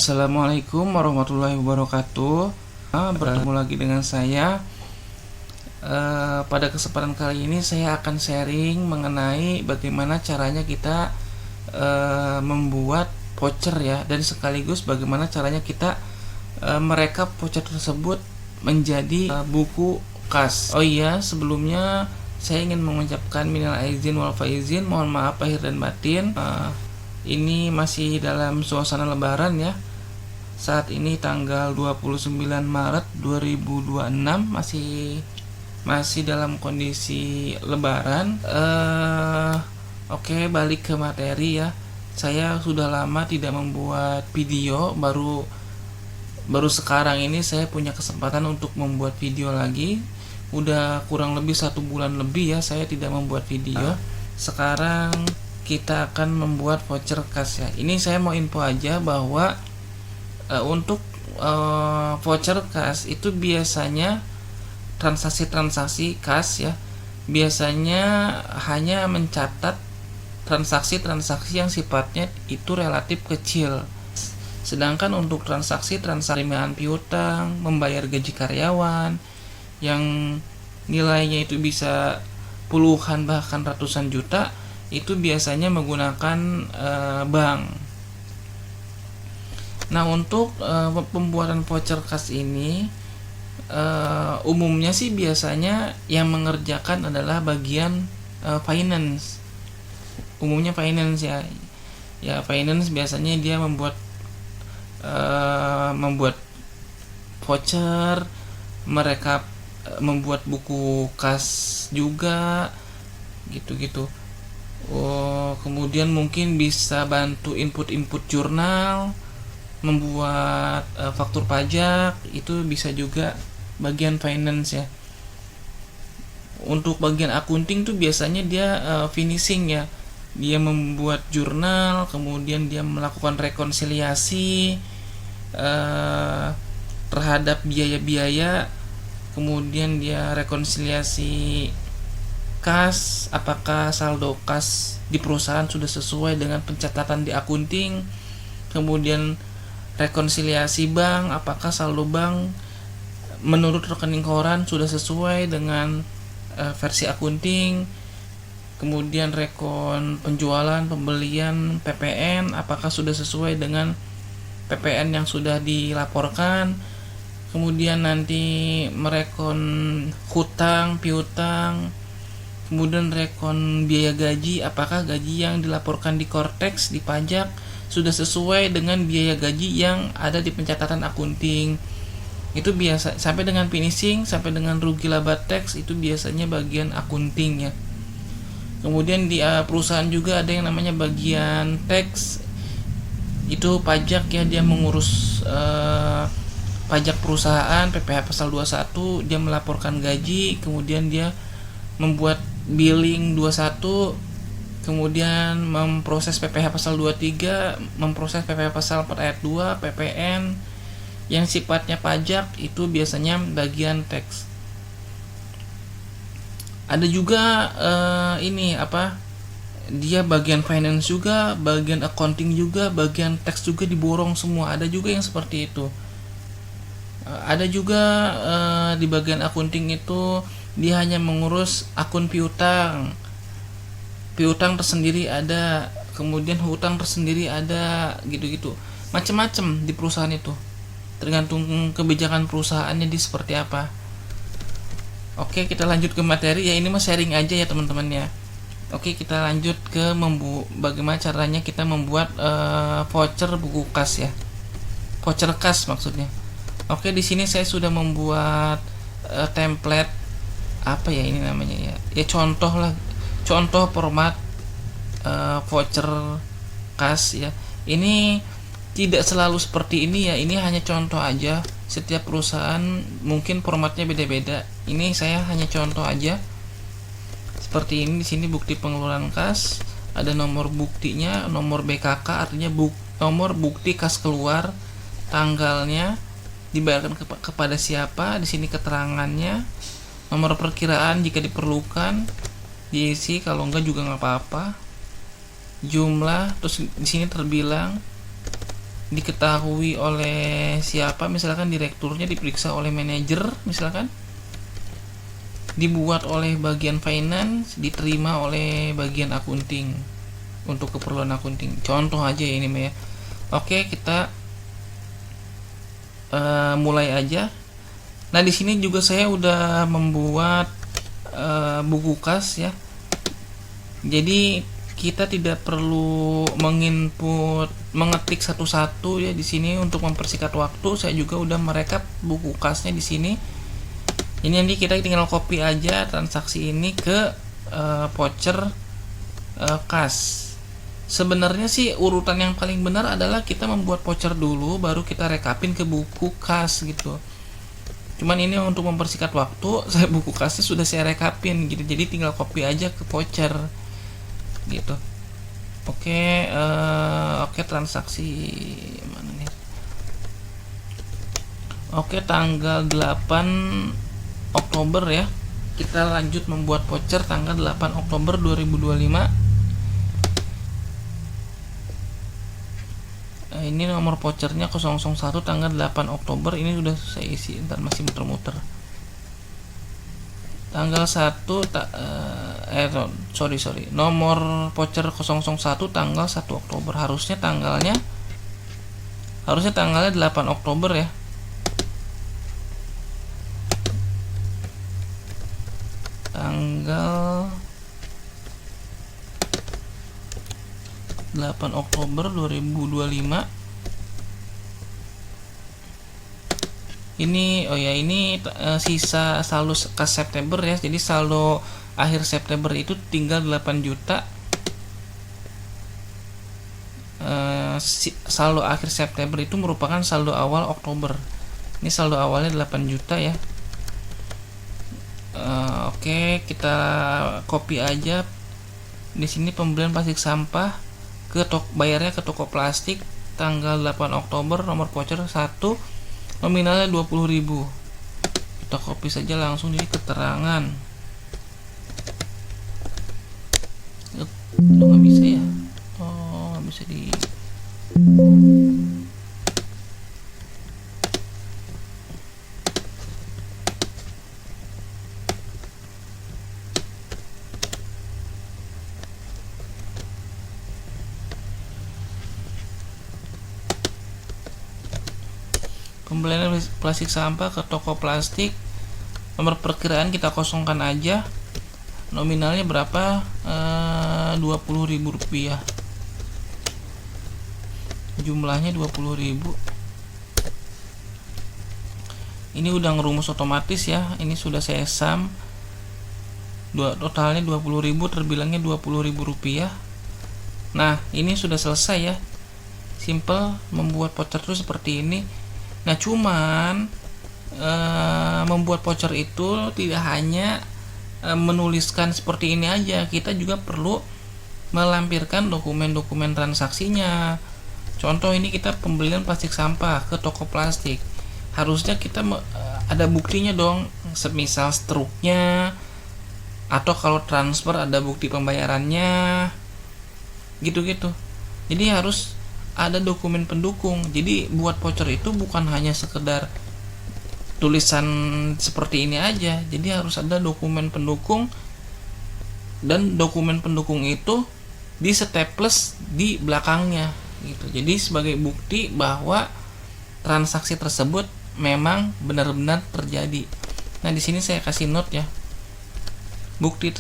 Assalamualaikum warahmatullahi wabarakatuh. Bertemu lagi dengan saya. Pada kesempatan kali ini saya akan sharing mengenai bagaimana caranya kita membuat voucher ya, dan sekaligus bagaimana caranya kita merekap voucher tersebut menjadi buku kas. Oh iya, sebelumnya saya ingin mengucapkan minal aizin wal faizin, mohon maaf lahir dan batin. Ini masih dalam suasana lebaran ya. Saat ini tanggal 29 Maret 2026, masih dalam kondisi lebaran. Oke, balik ke materi ya. Saya sudah lama tidak membuat video, baru sekarang ini saya punya kesempatan untuk membuat video lagi. Udah kurang lebih 1 bulan lebih ya saya tidak membuat video. Sekarang kita akan membuat voucher kas ya. Ini saya mau info aja bahwa untuk voucher kas itu biasanya transaksi-transaksi kas ya, biasanya hanya mencatat transaksi-transaksi yang sifatnya itu relatif kecil. Sedangkan untuk transaksi-transaksi penerimaan piutang, membayar gaji karyawan yang nilainya itu bisa puluhan bahkan ratusan juta, itu biasanya menggunakan bank. Nah, untuk pembuatan voucher kas ini umumnya sih biasanya yang mengerjakan adalah bagian finance. Umumnya finance ya. Ya, finance biasanya dia membuat voucher, mereka membuat buku kas juga gitu-gitu. Kemudian mungkin bisa bantu input jurnal, membuat faktur pajak, itu bisa juga bagian finance ya. Untuk bagian accounting tuh biasanya dia finishing ya. Dia membuat jurnal, kemudian dia melakukan rekonsiliasi terhadap biaya-biaya, kemudian dia rekonsiliasi kas, apakah saldo kas di perusahaan sudah sesuai dengan pencatatan di accounting, kemudian rekonsiliasi bank, apakah saldo bank menurut rekening koran sudah sesuai dengan versi accounting, kemudian rekon penjualan, pembelian, PPN, apakah sudah sesuai dengan PPN yang sudah dilaporkan, kemudian nanti merekon hutang, piutang, kemudian rekon biaya gaji, apakah gaji yang dilaporkan di Cortex, di pajak sudah sesuai dengan biaya gaji yang ada di pencatatan akunting. Itu biasa, sampai dengan finishing, sampai dengan rugi laba tax, itu biasanya bagian akunting ya. Kemudian di perusahaan juga ada yang namanya bagian tax, itu pajak ya, dia mengurus pajak perusahaan, PPh pasal 21, dia melaporkan gaji, kemudian dia membuat billing 21, kemudian memproses PPh pasal 23, memproses PPh pasal 4 ayat 2, PPN yang sifatnya pajak, itu biasanya bagian tax. Ada juga dia bagian finance juga, bagian accounting juga, bagian tax juga diborong semua. Ada juga yang seperti itu. Ada juga di bagian accounting itu dia hanya mengurus akun piutang tersendiri ada, kemudian hutang tersendiri ada, gitu-gitu. Macam-macam di perusahaan itu, tergantung kebijakan perusahaannya di seperti apa. Oke, kita lanjut ke materi ya. Ini mah sharing aja ya teman-teman ya. Oke, kita lanjut ke bagaimana caranya kita membuat voucher buku kas ya. Voucher kas maksudnya. Oke, di sini saya sudah membuat template apa ya ini namanya ya. Ya contoh format voucher kas ya. Ini tidak selalu seperti ini ya. Ini hanya contoh aja. Setiap perusahaan mungkin formatnya beda-beda. Ini saya hanya contoh aja. Seperti ini, di sini bukti pengeluaran kas, ada nomor buktinya, nomor BKK artinya nomor bukti kas keluar, tanggalnya, dibayarkan kepada siapa, di sini keterangannya, nomor perkiraan jika diperlukan, diisi, kalau enggak juga nggak apa-apa, jumlah, terus di sini terbilang, diketahui oleh siapa, misalkan direkturnya diperiksa oleh manajer, misalkan dibuat oleh bagian finance, diterima oleh bagian accounting untuk keperluan accounting. Contoh aja ini ya. Oke, kita mulai aja. Nah, di sini juga saya udah membuat buku kas ya. Jadi kita tidak perlu mengetik satu-satu ya di sini untuk mempersingkat waktu. Saya juga udah merekap buku kasnya di sini. Ini nanti kita tinggal copy aja transaksi ini ke voucher kas. Sebenarnya sih urutan yang paling benar adalah kita membuat voucher dulu, baru kita rekapin ke buku kas gitu. Cuman ini untuk mempersingkat waktu, saya buku kasnya sudah saya rekapin gitu, jadi tinggal copy aja ke voucher gitu. Oke, transaksi mana nih? Oke, tanggal 8 Oktober ya. Kita lanjut membuat voucher tanggal 8 Oktober 2025. Ini nomor vouchernya 001 tanggal 8 Oktober. Ini sudah saya isi, ntar masih muter-muter. Tanggal 1 sorry. Nomor voucher 001 tanggal 1 Oktober. Harusnya tanggalnya 8 Oktober ya. Tanggal 8 Oktober 2025. Ini sisa saldo kas September ya. Jadi saldo akhir September itu tinggal 8 juta. Saldo akhir September itu merupakan saldo awal Oktober. Ini saldo awalnya 8 juta ya. Oke, kita copy aja. Di sini pembelian plastik sampah bayarnya ke toko plastik tanggal 8 Oktober, nomor voucher 1, nominalnya 20.000. Kita copy saja langsung di keterangan. Nggak bisa ya? Nggak bisa di. Pembelian plastik sampah ke toko plastik, nomor perkiraan kita kosongkan aja. Nominalnya berapa? 20.000 rupiah. Jumlahnya 20.000. Ini udah ngerumus otomatis ya. Ini sudah saya sum. Totalnya 20.000, terbilangnya 20.000 rupiah. Nah, ini sudah selesai ya. Simple, membuat voucher itu seperti ini. Nah, cuman membuat voucher itu tidak hanya menuliskan seperti ini aja. Kita juga perlu melampirkan dokumen-dokumen transaksinya. Contoh ini kita pembelian plastik sampah ke toko plastik. Harusnya kita ada buktinya dong, semisal struknya, atau kalau transfer ada bukti pembayarannya, gitu-gitu. Jadi harus ada dokumen pendukung. Jadi buat voucher itu bukan hanya sekedar tulisan seperti ini aja. Jadi harus ada dokumen pendukung, dan dokumen pendukung itu di staples di belakangnya gitu. Jadi sebagai bukti bahwa transaksi tersebut memang benar-benar terjadi. Nah, di sini saya kasih note ya. Bukti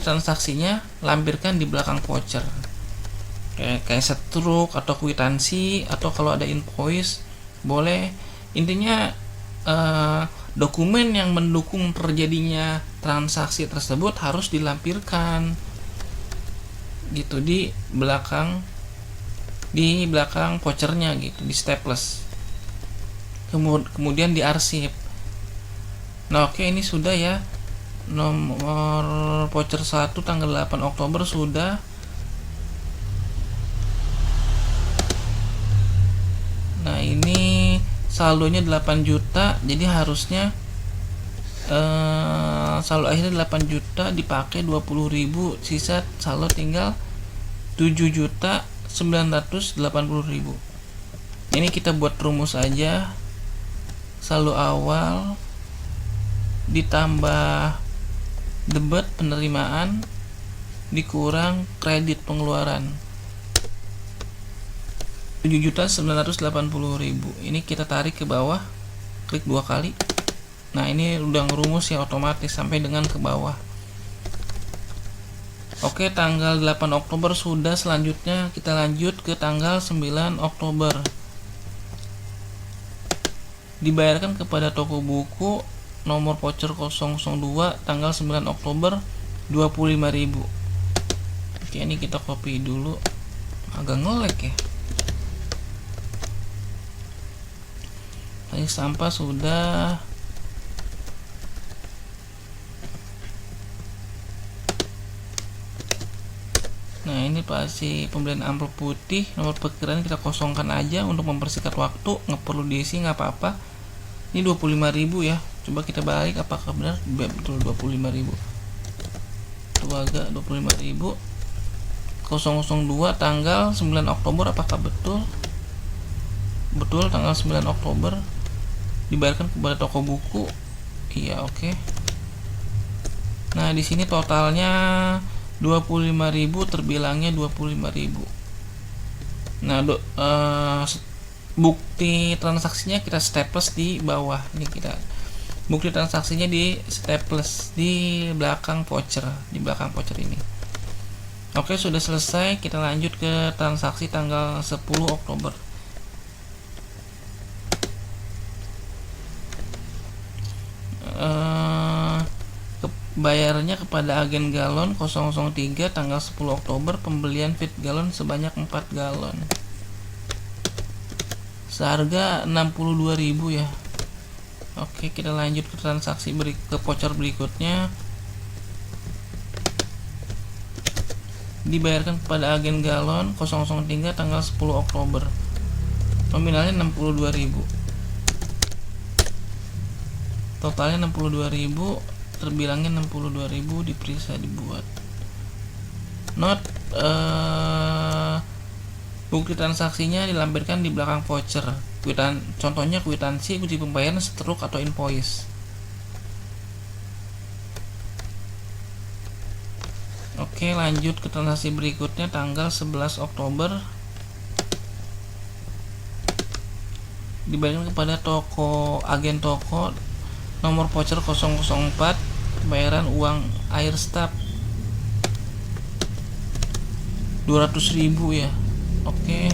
transaksinya lampirkan di belakang voucher. Kayak struk atau kwitansi, atau kalau ada invoice boleh. Intinya dokumen yang mendukung terjadinya transaksi tersebut harus dilampirkan gitu di belakang vouchernya gitu, di staples. Kemudian diarsip. Nah, oke, ini sudah ya. Nomor voucher 1 tanggal 8 Oktober sudah. Nah, ini saldonya 8 juta. Jadi harusnya saldo akhirnya 8 juta dipakai 20.000, sisa saldo tinggal 7 juta 980.000. Ini kita buat rumus aja. Saldo awal ditambah debit penerimaan dikurang kredit pengeluaran 7.980.000. Ini kita tarik ke bawah, klik 2 kali. Nah, ini udah ngerumus ya otomatis sampai dengan ke bawah. Oke, tanggal 8 Oktober sudah. Selanjutnya kita lanjut ke tanggal 9 Oktober. Dibayarkan kepada toko buku nomor voucher 002 tanggal 9 Oktober 25.000. Oke, ini kita copy dulu. Agak ngelek ya. Tadi sampah sudah. Nah, ini pasti pembelian amplop putih. Nomor perkiraan kita kosongkan aja untuk mempersingkat waktu. Nggak perlu diisi, nggak apa-apa. Ini 25.000 ya. Coba kita balik apakah benar betul 25.000. Tuh agak 25.000. 002 tanggal 9 Oktober apakah betul? Betul, tanggal 9 Oktober. Dibayarkan kepada toko buku. Iya, oke. Nah, di sini totalnya 25.000, terbilangnya 25.000. Nah, bukti transaksinya kita staples di bawah. Ini kita bukti transaksinya di staples di belakang voucher, ini. Oke, sudah selesai. Kita lanjut ke transaksi tanggal 10 Oktober. Bayarnya kepada agen galon 003 tanggal 10 Oktober, pembelian feed galon sebanyak 4 galon. Seharga 62.000 ya. Oke, kita lanjut ke transaksi ke voucher berikutnya. Dibayarkan kepada agen galon 003 tanggal 10 Oktober. Nominalnya 62.000. Totalnya 62.000, terbilangnya 62.000, diperiksa dibuat. Bukti transaksinya dilampirkan di belakang voucher. Contohnya kwitansi, bukti pembayaran, struk atau invoice. Oke, lanjut ke transaksi berikutnya tanggal 11 Oktober. Dibayarkan kepada agen toko nomor voucher 004, pembayaran uang air staf 200.000 ya. Oke.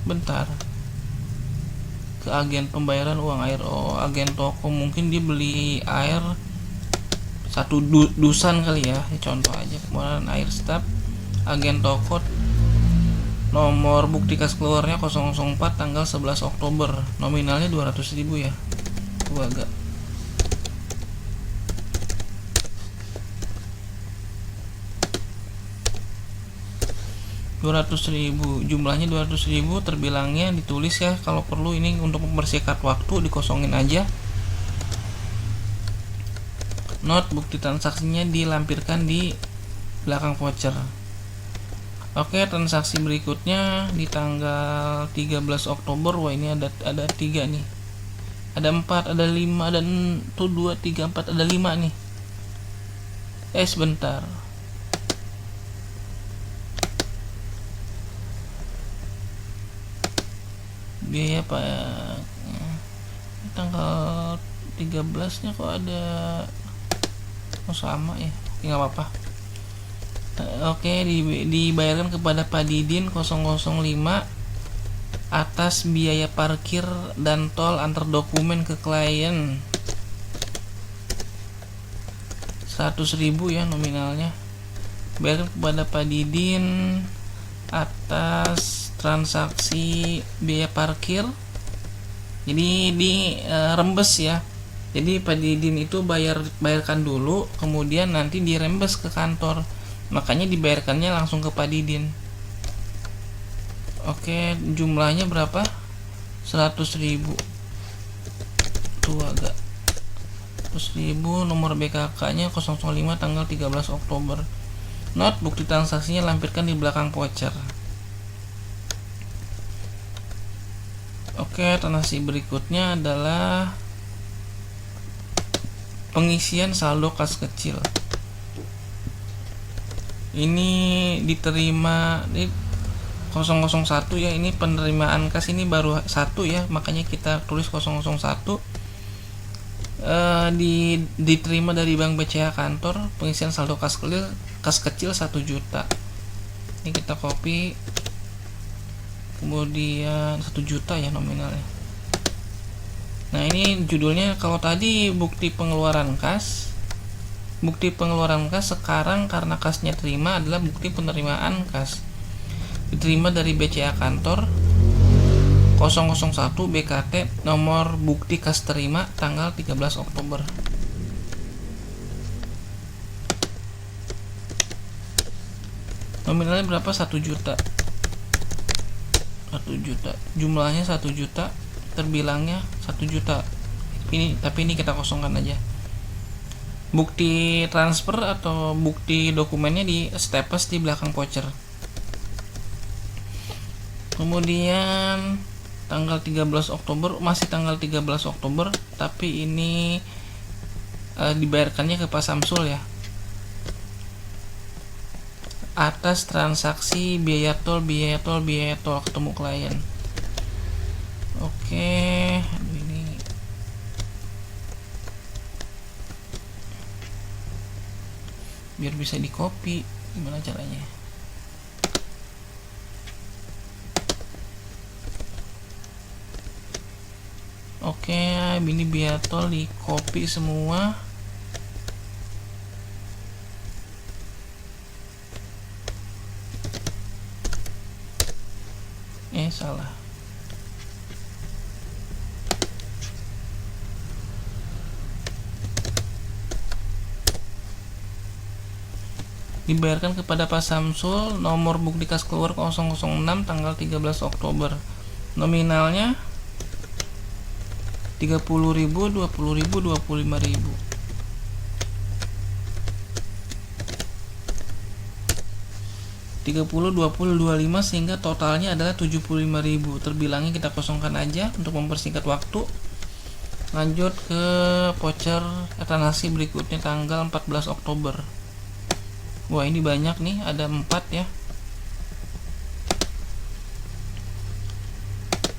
Bentar. Ke agen pembayaran uang air. Oh, agen toko mungkin dia beli air satu dusan kali ya. Contoh aja, pembayaran air staf agen toko nomor bukti kas keluarnya 004 tanggal 11 Oktober. Nominalnya 200.000 ya. Itu agak 200.000, jumlahnya 200.000, terbilangnya ditulis ya. Kalau perlu ini untuk mempersingkat waktu dikosongin aja. Note, bukti transaksinya dilampirkan di belakang voucher. Oke, transaksi berikutnya di tanggal 13 Oktober. Wah, ini ada 3 nih. Ada 4, ada 5, ada 2, 3, 4, ada 5 nih. Sebentar. Biaya tanggal 13 nya kok ada sama ya. Nggak apa-apa. Oke, dibayarkan kepada Pak Didin 005 atas biaya parkir dan tol antar dokumen ke klien 100.000 ya nominalnya. Bayarkan kepada Pak Didin atas transaksi biaya parkir. Jadi di rembes ya. Jadi Pak Didin itu bayarkan dulu, kemudian nanti dirembes ke kantor. Makanya dibayarkannya langsung ke Pak Didin. Oke, jumlahnya berapa? 100.000. Tuh agak 100.000, nomor BKK nya 005 tanggal 13 Oktober. Note, bukti transaksinya lampirkan di belakang voucher. Oke, transaksi berikutnya adalah pengisian saldo kas kecil. Ini diterima di 001 ya, ini penerimaan kas ini baru 1 ya, makanya kita tulis 001. Diterima dari Bank BCA Kantor, pengisian saldo kas kecil 1 juta. Ini kita copy, kemudian 1 juta ya nominalnya. Nah, ini judulnya. Kalau tadi bukti pengeluaran kas, sekarang karena kasnya terima adalah bukti penerimaan kas. Diterima dari BCA Kantor 001 BKT, nomor bukti kas terima tanggal 13 Oktober. Nominalnya berapa? 1 juta. 1 juta. Jumlahnya 1 juta, terbilangnya 1 juta. Tapi ini kita kosongkan aja. Bukti transfer atau bukti dokumennya di staples di belakang voucher. Kemudian tanggal 13 Oktober, masih tanggal 13 Oktober, tapi ini dibayarkannya ke Pak Samsul ya, atas transaksi biaya tol ketemu klien. Oke, ini biar bisa di copy, gimana caranya? Oke, ini biaya tol di copy semua. Salah. Dibayarkan kepada Pak Samsul, nomor bukti kas keluar 006 tanggal 13 Oktober. Nominalnya 30.000, 20.000, 25.000. Tiga 20, 25 sehingga totalnya adalah 75.000. Terbilangnya kita kosongkan aja untuk mempersingkat waktu. Lanjut ke voucher transaksi berikutnya tanggal 14 Oktober. Wah, ini banyak nih, ada 4 ya.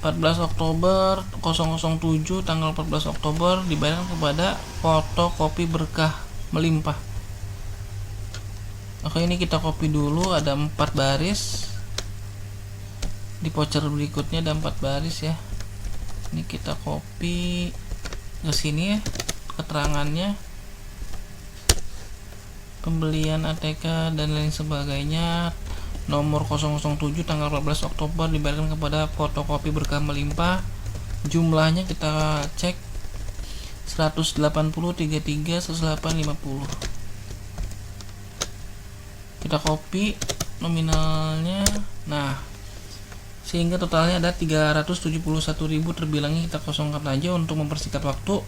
14 Oktober 007 tanggal 14 Oktober dibayarkan kepada fotokopi berkah melimpah. Oke, ini kita copy dulu, ada 4 baris. Di voucher berikutnya ada 4 baris ya. Ini kita copy ke sini ya, keterangannya, pembelian ATK dan lain sebagainya. Nomor 007 tanggal 14 Oktober dibayarkan kepada fotokopi berkah melimpah. Jumlahnya kita cek 180, 33, 108, 50. Kita copy nominalnya. Nah, sehingga totalnya ada 371.000. Terbilangnya kita kosongkan aja untuk mempersingkat waktu.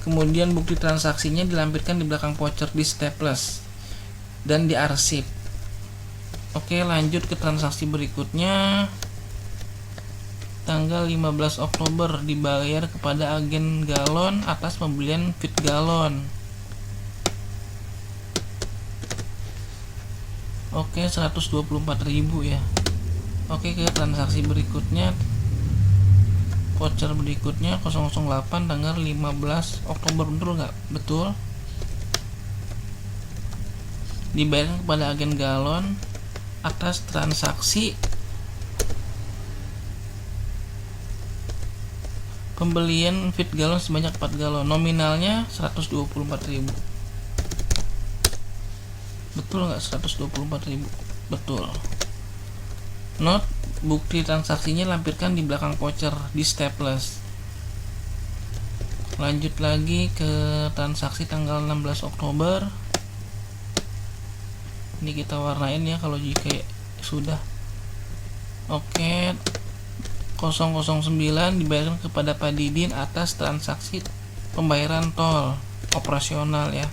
Kemudian bukti transaksinya dilampirkan di belakang voucher di staples dan diarsip. Oke, lanjut ke transaksi berikutnya. Tanggal 15 Oktober dibayar kepada agen galon atas pembelian feed galon. Oke, 124.000 ya. Oke, ke transaksi berikutnya, voucher berikutnya 008 tanggal 15 Oktober. Betul nggak? Betul. Dibayarkan kepada agen galon atas transaksi pembelian feed galon sebanyak 4 galon. Nominalnya 124.000. Betul nggak? 124.000. Betul. Note, bukti transaksinya lampirkan di belakang voucher di staples. Lanjut lagi ke transaksi tanggal 16 Oktober. Ini kita warnain ya kalau jika sudah. Oke, 009 dibayarkan kepada Pak Didin atas transaksi pembayaran tol. operasional ya.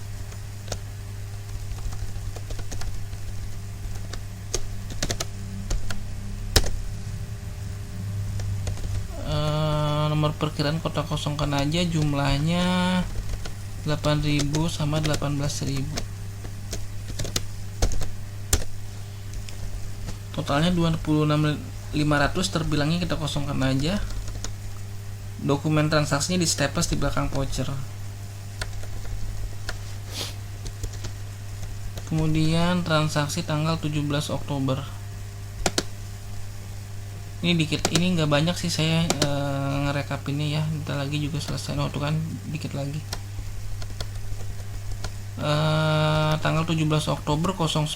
Nomor perkiraan kota kosongkan aja, jumlahnya 8.000 sama 18.000. Totalnya 26.500, terbilangnya kita kosongkan aja. Dokumen transaksinya di staples di belakang voucher. Kemudian transaksi tanggal 17 Oktober. Ini dikit, ini nggak banyak sih saya ngerekapinnya ya. Bentar lagi juga selesai. Tuh kan dikit lagi. Tanggal 17 Oktober 010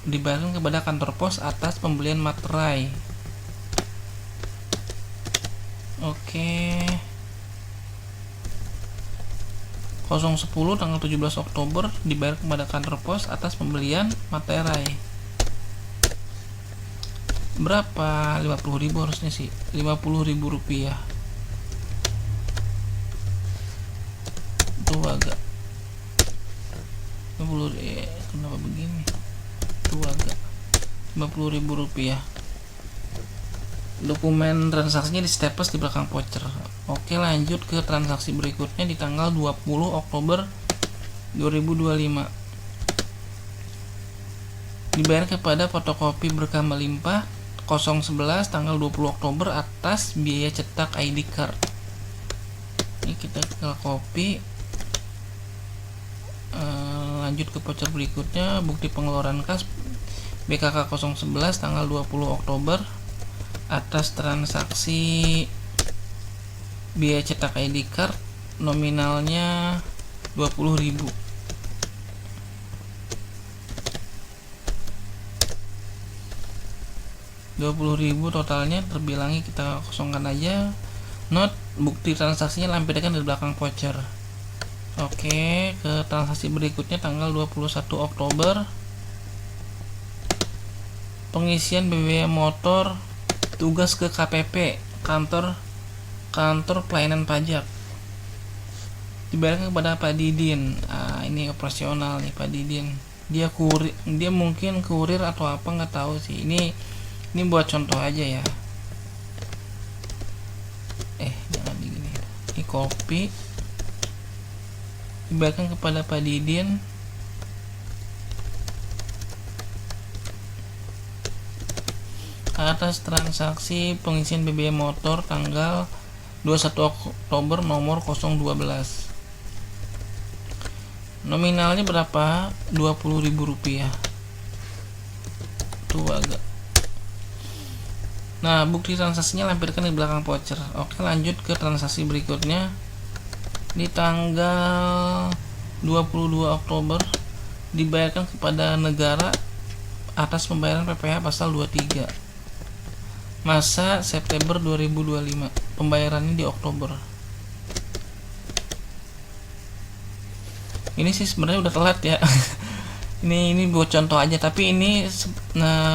dibayarkan kepada kantor pos atas pembelian materai. Oke. 010 tanggal 17 Oktober dibayar kepada kantor pos atas pembelian materai. Berapa? 50.000 harusnya sih. 50.000 rupiah. Tuh agak 50, kenapa begini? Tuh agak 50.000 rupiah. Dokumen transaksinya di staples di belakang voucher. Oke, lanjut ke transaksi berikutnya di tanggal 20 Oktober 2025. Dibayar kepada fotokopi berkah melimpah 011 tanggal 20 Oktober atas biaya cetak ID card. Ini kita tinggal copy. Lanjut ke voucher berikutnya, bukti pengeluaran kas BKK 011 tanggal 20 Oktober atas transaksi biaya cetak ID card nominalnya 20.000. Totalnya terbilangi kita kosongkan aja. Note, bukti transaksinya lampirkan di belakang voucher. Oke, ke transaksi berikutnya tanggal 21 Oktober. Pengisian BBM motor tugas ke KPP, kantor pelayanan pajak. Dibayarkan kepada Pak Didin. Ini operasional nih Pak Didin. Dia mungkin kurir atau apa, nggak tahu sih. Ini buat contoh aja ya. Jangan begini. Ini copy. Dibayarkan kepada Pak Didin atas transaksi pengisian BBM motor tanggal 21 Oktober nomor 012. Nominalnya berapa? 20.000 rupiah. Tuh agak. Nah, bukti transaksinya lampirkan di belakang voucher. Oke, lanjut ke transaksi berikutnya. Di tanggal 22 Oktober dibayarkan kepada negara atas pembayaran PPh pasal 23. Masa September 2025. Pembayarannya di Oktober. Ini sih sebenarnya udah telat ya. ini buat contoh aja, tapi ini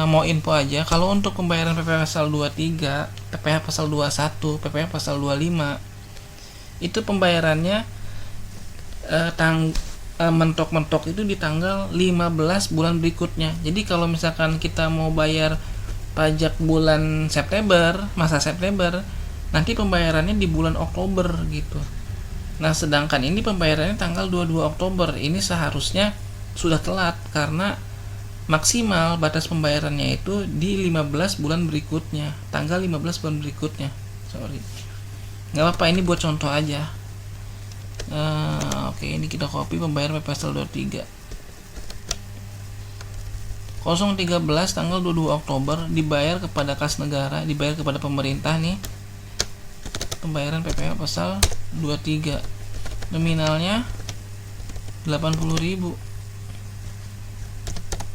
mau info aja. Kalau untuk pembayaran PPh pasal 23, PPh pasal 21, PPh pasal 25, itu pembayarannya mentok-mentok itu di tanggal 15 bulan berikutnya. Jadi kalau misalkan kita mau bayar pajak bulan September, masa September, nanti pembayarannya di bulan Oktober gitu. Nah, sedangkan ini pembayarannya tanggal 22 Oktober. Ini seharusnya sudah telat karena maksimal batas pembayarannya itu di 15 bulan berikutnya, tanggal 15 bulan berikutnya. Sorry. Nggak apa-apa, ini buat contoh aja. Oke, ini kita copy pembayaran pasal 23. 013 tanggal 22 Oktober dibayar kepada kas negara, dibayar kepada pemerintah nih. Pembayaran PPh pasal 23. Nominalnya 80.000.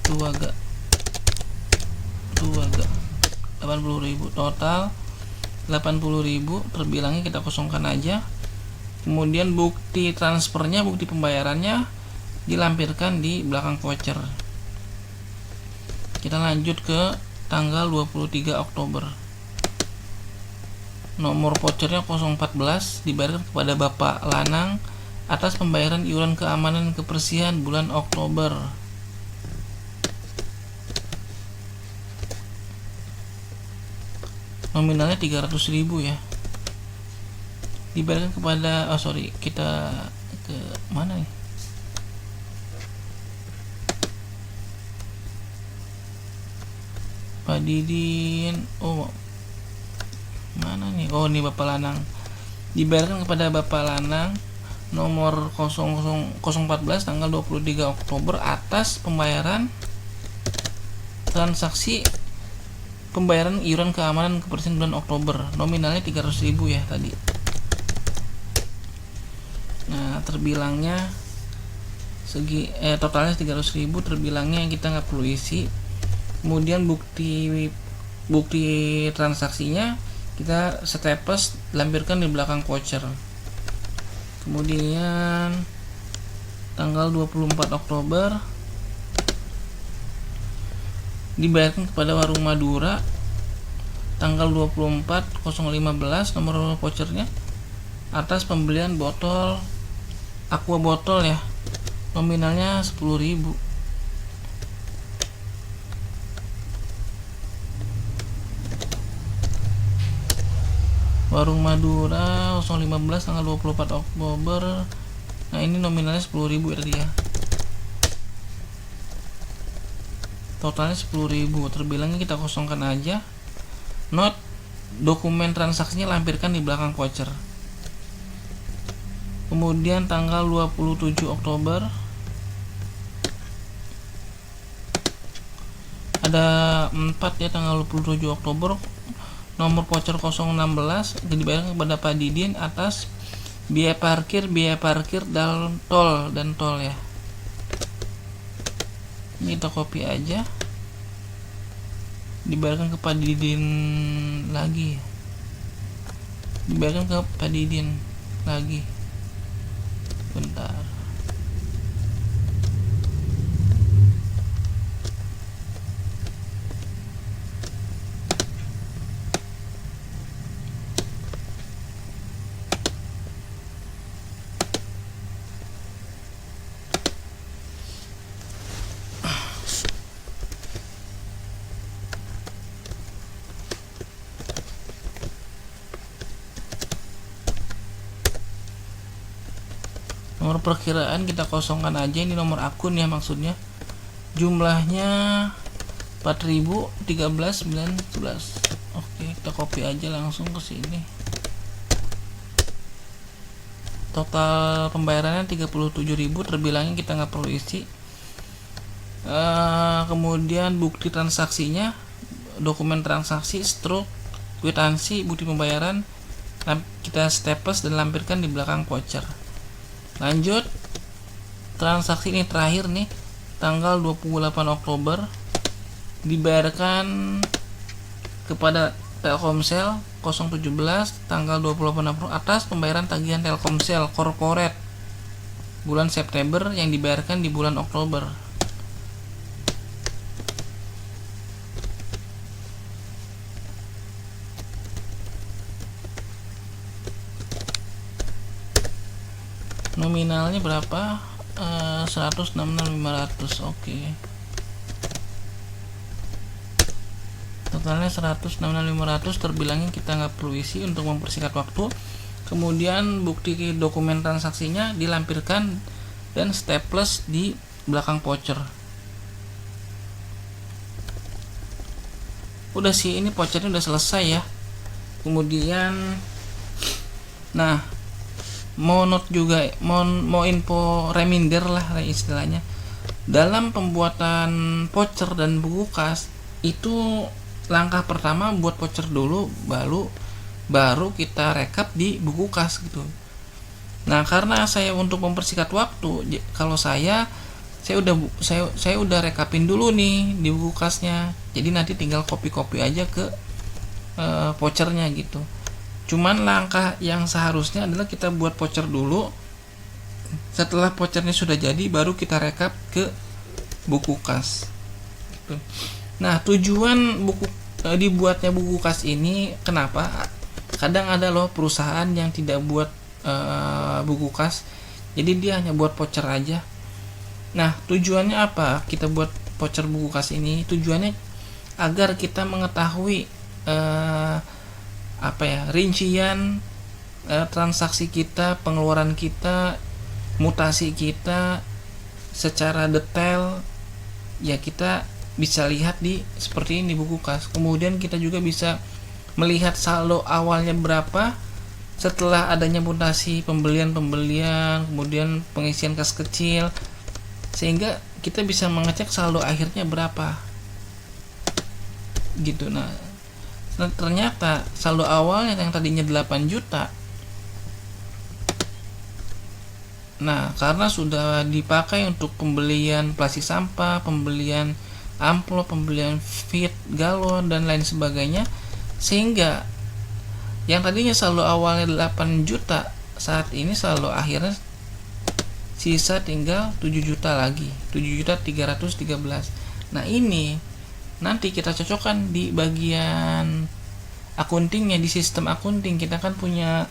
Tuh agak 80.000. Total 80.000, terbilangnya kita kosongkan aja. Kemudian bukti transfernya, bukti pembayarannya dilampirkan di belakang voucher. Kita lanjut ke tanggal 23 Oktober. Nomor vouchernya 014 dibayarkan kepada Bapak Lanang atas pembayaran iuran keamanan dan kebersihan bulan Oktober. Nominalnya 300.000 ya. Dibayarkan kepada kita ke mana nih? Pak Didin. Mana nih? Ini Bapak Lanang. Dibayarkan kepada Bapak Lanang nomor 014 tanggal 23 Oktober atas pembayaran transaksi pembayaran iuran keamanan kebersihan bulan Oktober. Nominalnya 300.000 ya tadi. Nah, terbilangnya totalnya 300.000, terbilangnya yang kita nggak perlu isi. Kemudian bukti transaksinya kita staples, lampirkan di belakang voucher. Kemudian tanggal 24 Oktober dibayarkan kepada Warung Madura tanggal 24/015 nomor vouchernya atas pembelian botol aqua botol ya, nominalnya 10.000. Warung Madura 015 tanggal 24 Oktober. Nah, ini nominalnya 10.000 ya tadi ya. Totalnya 10.000, terbilangnya kita kosongkan aja. Note, dokumen transaksinya lampirkan di belakang voucher. Kemudian tanggal 27 Oktober ada 4 ya, tanggal 27 Oktober nomor voucher 016 dibayarkan kepada Pak Didin atas biaya parkir dan tol ya. Ini kita copy aja, dibayarkan ke Pak Didin lagi, dibayarkan ke Pak Didin lagi. Bentar. Nomor perkiraan kita kosongkan aja, ini nomor akun ya maksudnya. Jumlahnya 4.013.911. Oke, kita copy aja langsung ke sini. Total pembayarannya 37.000, terbilangnya kita nggak perlu isi. Kemudian bukti transaksinya, dokumen transaksi, struk, kwitansi, bukti pembayaran kita staples dan lampirkan di belakang voucher. Lanjut, transaksi ini terakhir nih, tanggal 28 Oktober dibayarkan kepada Telkomsel 017 tanggal 28 Oktober atas pembayaran tagihan Telkomsel corporate bulan September yang dibayarkan di bulan Oktober. Nominalnya berapa? 166.500. Oke. Totalnya 166.500, terbilangnya kita nggak perlu isi untuk mempersingkat waktu. Kemudian bukti dokumen transaksinya dilampirkan dan staples di belakang voucher. Udah sih, ini vouchernya udah selesai ya. Kemudian mau note juga, mau info reminder lah istilahnya. Dalam pembuatan voucher dan buku kas itu langkah pertama buat voucher dulu, baru kita rekap di buku kas gitu. Nah, karena saya untuk mempersingkat waktu, kalau saya udah rekapin dulu nih di buku kasnya. Jadi nanti tinggal copy aja ke vouchernya gitu. Cuman langkah yang seharusnya adalah kita buat voucher dulu. Setelah vouchernya sudah jadi, baru kita rekap ke buku kas. Nah, tujuan dibuatnya buku kas ini kenapa? Kadang ada loh perusahaan yang tidak buat buku kas. Jadi dia hanya buat voucher aja. Nah, tujuannya apa kita buat voucher buku kas ini? Tujuannya agar kita mengetahui rincian transaksi kita, pengeluaran kita, mutasi kita secara detail. Ya, kita bisa lihat di seperti ini buku kas. Kemudian kita juga bisa melihat saldo awalnya berapa setelah adanya mutasi pembelian, kemudian pengisian kas kecil, sehingga kita bisa mengecek saldo akhirnya berapa gitu. Nah, ternyata saldo awalnya yang tadinya 8 juta, nah karena sudah dipakai untuk pembelian plastik sampah, pembelian amplop, pembelian feed, galon, dan lain sebagainya, sehingga yang tadinya saldo awalnya 8 juta, saat ini saldo akhirnya sisa tinggal 7 juta lagi, 7.313. Nah, ini nanti kita cocokkan di bagian akuntingnya, di sistem akunting. Kita kan punya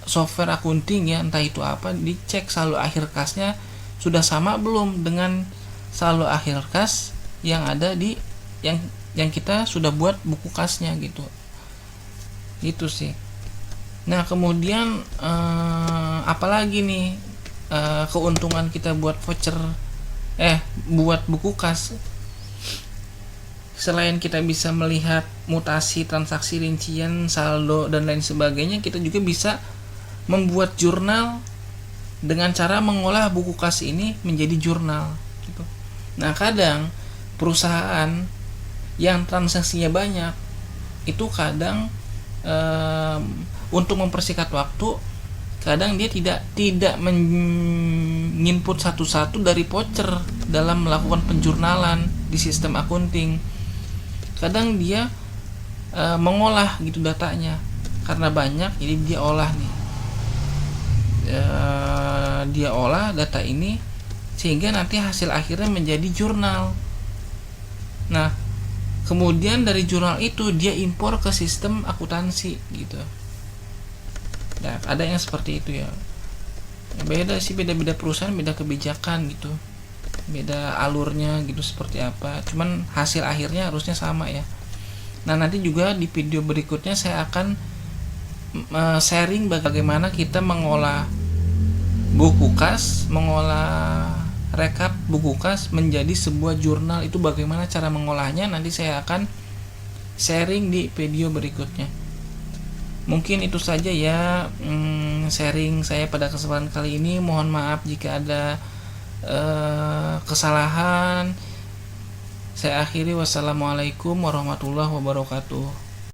software akunting ya, entah itu apa, dicek saldo akhir kasnya sudah sama belum dengan saldo akhir kas yang ada di yang kita sudah buat buku kasnya gitu. Gitu sih. Nah, kemudian apalagi nih keuntungan kita buat voucher buat buku kas. Selain kita bisa melihat mutasi, transaksi, rincian, saldo, dan lain sebagainya, kita juga bisa membuat jurnal dengan cara mengolah buku kas ini menjadi jurnal gitu. Nah, kadang perusahaan yang transaksinya banyak itu kadang untuk mempersingkat waktu, kadang dia tidak menginput satu-satu dari voucher dalam melakukan penjurnalan di sistem akunting. Kadang dia mengolah gitu datanya, karena banyak, jadi dia olah nih, dia olah data ini sehingga nanti hasil akhirnya menjadi jurnal. Nah, kemudian dari jurnal itu dia impor ke sistem akuntansi gitu. Nah, ada yang seperti itu ya. Beda sih, beda-beda perusahaan, beda kebijakan gitu, beda alurnya gitu seperti apa. Cuman hasil akhirnya harusnya sama ya. Nah, nanti juga di video berikutnya saya akan sharing bagaimana kita mengolah buku kas, mengolah rekap buku kas menjadi sebuah jurnal. Itu bagaimana cara mengolahnya, nanti saya akan sharing di video berikutnya. Mungkin itu saja ya sharing saya pada kesempatan kali ini. Mohon maaf jika ada kesalahan. Saya akhiri, wassalamualaikum warahmatullahi wabarakatuh.